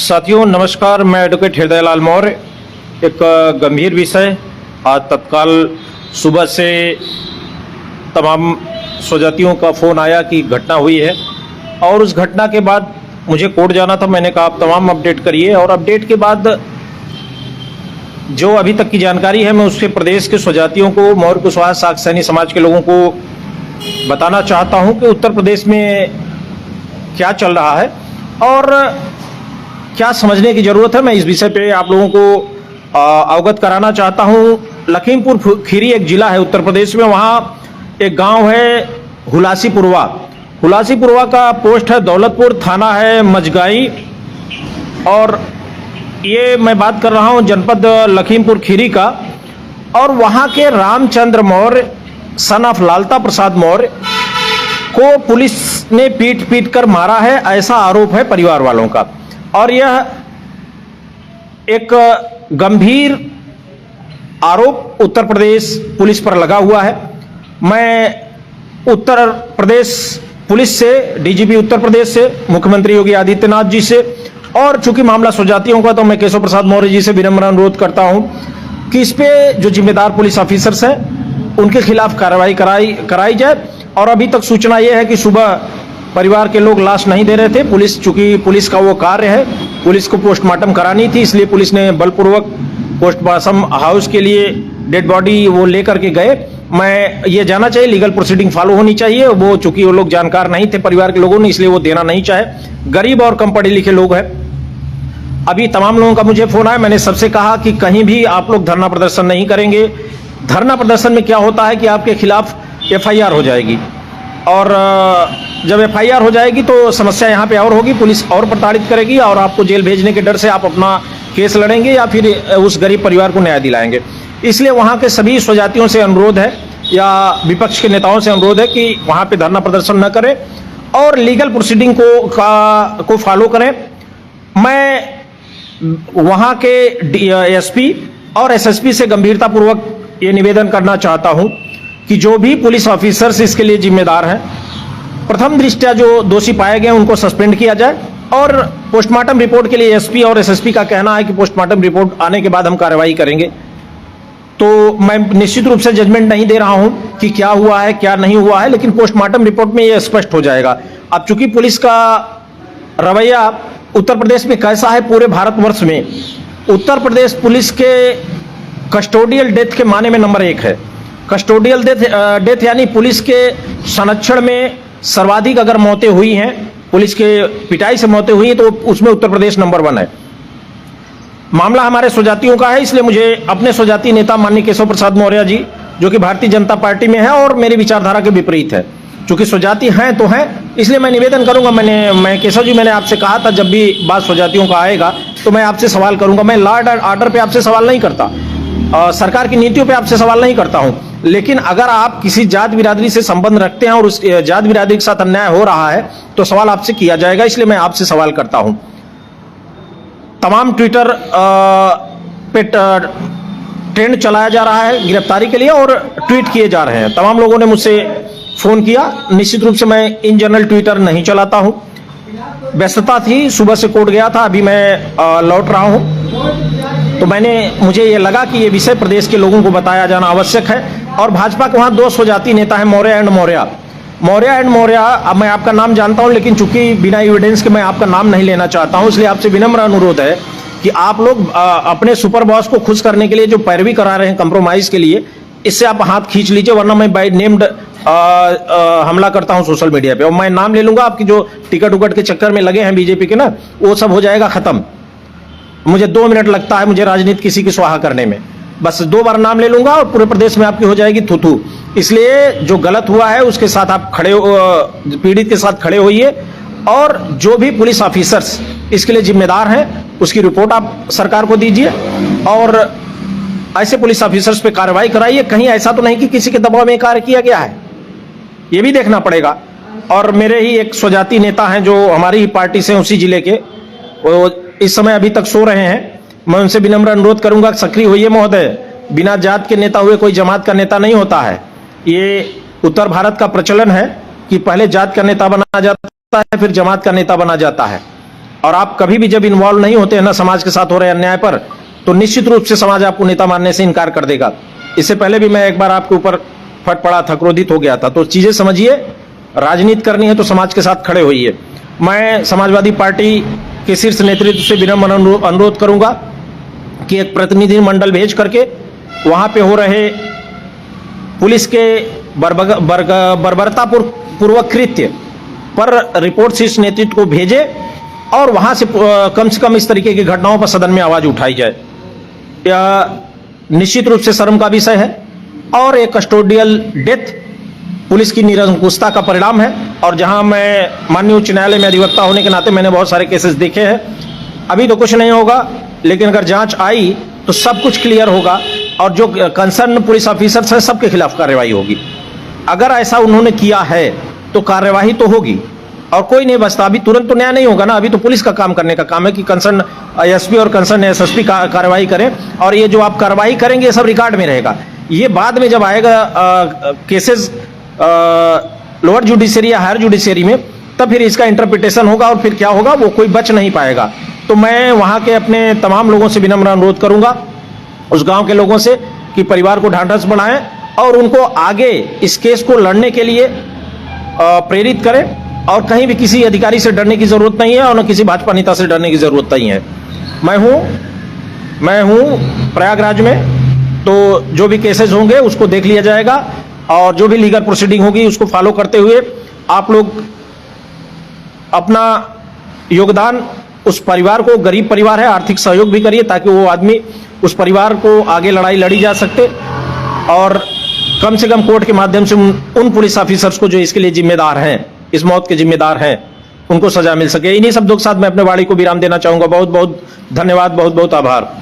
साथियों नमस्कार, मैं एडवोकेट हृदयलाल मौर्य। एक गंभीर विषय, आज तत्काल सुबह से तमाम स्वजातियों का फ़ोन आया कि घटना हुई है और उस घटना के बाद मुझे कोर्ट जाना था। मैंने कहा आप तमाम अपडेट करिए और अपडेट के बाद जो अभी तक की जानकारी है मैं उसके प्रदेश के स्वजातियों को, मौर्य कुशवाहा साक्य सैनी समाज के लोगों को बताना चाहता हूं कि उत्तर प्रदेश में क्या चल रहा है और क्या समझने की ज़रूरत है। मैं इस विषय पे आप लोगों को अवगत कराना चाहता हूं। लखीमपुर खीरी एक ज़िला है उत्तर प्रदेश में, वहाँ एक गांव है हुलासीपुरवा। हुलासीपुरवा का पोस्ट है दौलतपुर, थाना है मजगाई और ये मैं बात कर रहा हूं जनपद लखीमपुर खीरी का। और वहाँ के रामचंद्र मौर्य सन ऑफ लालता प्रसाद मौर्य को पुलिस ने पीट कर मारा है, ऐसा आरोप है परिवार वालों का। और यह एक गंभीर आरोप उत्तर प्रदेश पुलिस पर लगा हुआ है। मैं उत्तर प्रदेश पुलिस से, डीजीपी उत्तर प्रदेश से, मुख्यमंत्री योगी आदित्यनाथ जी से और चूंकि मामला स्वजातियों का तो मैं केशव प्रसाद मौर्य जी से विनम्र अनुरोध करता हूं कि इस पे जो जिम्मेदार पुलिस ऑफिसर्स हैं उनके खिलाफ कार्रवाई कराई जाए। और अभी तक सूचना यह है कि सुबह परिवार के लोग लाश नहीं दे रहे थे। पुलिस, चूंकि पुलिस का वो कार्य है, पुलिस को पोस्टमार्टम करानी थी, इसलिए पुलिस ने बलपूर्वक पोस्टमार्टम हाउस के लिए डेड बॉडी वो लेकर के गए। मैं ये जानना चाहिए, लीगल प्रोसीडिंग फॉलो होनी चाहिए। वो चूंकि वो लोग जानकार नहीं थे परिवार के लोगों ने, इसलिए वो देना नहीं चाहे। गरीब और कम पढ़े लिखे लोग हैं। अभी तमाम लोगों का मुझे फोन आया, मैंने सबसे कहा कि कहीं भी आप लोग धरना प्रदर्शन नहीं करेंगे। धरना प्रदर्शन में क्या होता है कि आपके खिलाफ FIR हो जाएगी और जब FIR हो जाएगी तो समस्या यहाँ पे और होगी, पुलिस और प्रताड़ित करेगी और आपको जेल भेजने के डर से आप अपना केस लड़ेंगे या फिर उस गरीब परिवार को न्याय दिलाएंगे। इसलिए वहाँ के सभी स्वजातियों से अनुरोध है या विपक्ष के नेताओं से अनुरोध है कि वहाँ पे धरना प्रदर्शन न करें और लीगल प्रोसीडिंग को फॉलो करें। मैं वहाँ के SP और SSP से गंभीरतापूर्वक ये निवेदन करना चाहता हूँ कि जो भी पुलिस ऑफिसर्स इसके लिए जिम्मेदार हैं, प्रथम दृष्टया जो दोषी पाए गए उनको सस्पेंड किया जाए। और पोस्टमार्टम रिपोर्ट के लिए SP और SSP का कहना है कि पोस्टमार्टम रिपोर्ट आने के बाद हम कार्रवाई करेंगे। तो मैं निश्चित रूप से जजमेंट नहीं दे रहा हूं कि क्या हुआ है क्या नहीं हुआ है, लेकिन पोस्टमार्टम रिपोर्ट में यह स्पष्ट हो जाएगा। अब चूंकि पुलिस का रवैया उत्तर प्रदेश में कैसा है, पूरे भारतवर्ष में उत्तर प्रदेश पुलिस के कस्टोडियल डेथ के माने में नंबर 1 है। कस्टोडियल डेथ यानी पुलिस के संरक्षण में सर्वाधिक अगर मौतें हुई हैं, पुलिस के पिटाई से मौतें हुई हैं, तो उसमें उत्तर प्रदेश नंबर 1 है। मामला हमारे स्वजातियों का है, इसलिए मुझे अपने स्वजाति नेता माननीय केशव प्रसाद मौर्य जी, जो कि भारतीय जनता पार्टी में है और मेरी विचारधारा के विपरीत है, चूंकि स्वजाति हैं तो हैं, इसलिए मैं निवेदन करूंगा। मैं केशव जी, मैंने आपसे कहा था जब भी बात स्वजातियों का आएगा तो मैं आपसे सवाल करूंगा। मैं लॉ एंड ऑर्डर पे आपसे सवाल नहीं करता, सरकार की नीतियों पे आपसे सवाल नहीं करता हूं, लेकिन अगर आप किसी जात बिरादरी से संबंध रखते हैं और उस जात बिरादरी के साथ अन्याय हो रहा है तो सवाल आपसे किया जाएगा, इसलिए मैं आपसे सवाल करता हूं। तमाम ट्विटर पे ट्रेंड चलाया जा रहा है गिरफ्तारी के लिए और ट्वीट किए जा रहे हैं। तमाम लोगों ने मुझसे फोन किया। निश्चित रूप से मैं इन जनरल ट्विटर नहीं चलाता हूं, व्यस्तता थी, सुबह से कोर्ट गया था, अभी मैं लौट रहा हूं, तो मुझे ये लगा कि ये विषय प्रदेश के लोगों को बताया जाना आवश्यक है। और भाजपा के वहाँ 2 स्वजाति नेता हैं, मौर्य एंड मौर्य। अब मैं आपका नाम जानता हूं, लेकिन चूंकि बिना एविडेंस के मैं आपका नाम नहीं लेना चाहता हूं, इसलिए आपसे विनम्र अनुरोध है कि आप लोग अपने सुपर बॉस को खुश करने के लिए जो पैरवी करा रहे हैं कंप्रोमाइज के लिए, इससे आप हाथ खींच लीजिए, वरना मैं बाय नेम्ड हमला करता हूं सोशल मीडिया पे और मैं नाम ले लूंगा। आपकी जो टिकट उकट के चक्कर में लगे हैं बीजेपी के ना, वो सब हो जाएगा खत्म। मुझे 2 मिनट लगता है मुझे राजनीति किसी की स्वाहा करने में, बस 2 बार नाम ले लूंगा और पूरे प्रदेश में आपकी हो जाएगी थू। इसलिए जो गलत हुआ है उसके साथ आप पीड़ित के साथ खड़े होइए और जो भी पुलिस ऑफिसर्स इसके लिए जिम्मेदार हैं उसकी रिपोर्ट आप सरकार को दीजिए और ऐसे पुलिस ऑफिसर्स पे कार्रवाई कराइए। कहीं ऐसा तो नहीं कि किसी के दबाव में कार्य किया गया है, ये भी देखना पड़ेगा। और मेरे ही एक स्वजाति नेता हैं जो हमारी ही पार्टी से, उसी जिले के, वो इस समय अभी तक सो रहे हैं। मैं उनसे विनम्र अनुरोध करूंगा, सक्रिय होइए महोदय। बिना जात के नेता हुए कोई जमात का नेता नहीं होता है। ये उत्तर भारत का प्रचलन है कि पहले जात का नेता बना जाता है फिर जमात का नेता बना जाता है। और आप कभी भी जब इन्वॉल्व नहीं होते हैं ना समाज के साथ हो रहे अन्याय पर, तो निश्चित रूप से समाज आपको नेता मानने से इनकार कर देगा। इससे पहले भी मैं एक बार आपके ऊपर फट पड़ा था, क्रोधित हो गया था। तो चीजें समझिए, राजनीति करनी है तो समाज के साथ खड़े होइए। मैं समाजवादी पार्टी के शीर्ष नेतृत्व से विनम्र अनुरोध करूंगा कि एक प्रतिनिधि मंडल भेज करके वहां पे हो रहे पुलिस के बर्बरतापूर्वक कृत्य पर रिपोर्ट शीर्ष नेतृत्व को भेजे और वहां से कम इस तरीके की घटनाओं पर सदन में आवाज उठाई जाए। यह निश्चित रूप से शर्म का विषय है और एक कस्टोडियल डेथ पुलिस की निरंकुशता का परिणाम है। और जहां मैं माननीय उच्च न्यायालय में अधिवक्ता होने के नाते मैंने बहुत सारे केसेस देखे हैं। अभी तो कुछ नहीं होगा, लेकिन अगर जांच आई तो सब कुछ क्लियर होगा और जो कंसर्न पुलिस ऑफिसर्स हैं सबके खिलाफ कार्रवाई होगी। अगर ऐसा उन्होंने किया है तो कार्रवाई तो होगी और कोई नहीं बचता। अभी तुरंत तो न्याय नहीं होगा ना, अभी तो पुलिस का काम करने का काम है कि कंसर्न एसपी और कंसर्न एसएसपी कार्रवाई करें और ये जो आप कार्रवाई करेंगे ये सब रिकॉर्ड में रहेगा। ये बाद में जब आएगा केसेस लोअर जुडिशरी या हायर जुडिशरी में, तब फिर इसका इंटरप्रिटेशन होगा और फिर क्या होगा वो कोई बच नहीं पाएगा। तो मैं वहां के अपने तमाम लोगों से विनम्र अनुरोध करूंगा, उस गांव के लोगों से, कि परिवार को ढांढस बनाएं और उनको आगे इस केस को लड़ने के लिए प्रेरित करें। और कहीं भी किसी अधिकारी से डरने की जरूरत नहीं है और न किसी भाजपा नेता से डरने की जरूरत नहीं है। मैं हूं प्रयागराज में, तो जो भी केसेस होंगे उसको देख लिया जाएगा और जो भी लीगल प्रोसीडिंग होगी उसको फॉलो करते हुए आप लोग अपना योगदान, उस परिवार को, गरीब परिवार है, आर्थिक सहयोग भी करिए ताकि वो आदमी, उस परिवार को आगे लड़ाई लड़ी जा सकते और कम से कम कोर्ट के माध्यम से उन पुलिस ऑफिसर्स को जो इसके लिए जिम्मेदार हैं, इस मौत के जिम्मेदार हैं, उनको सजा मिल सके। इन्हीं शब्दों के साथ मैं अपने वाणी को विराम देना चाहूंगा। बहुत बहुत धन्यवाद, बहुत बहुत आभार।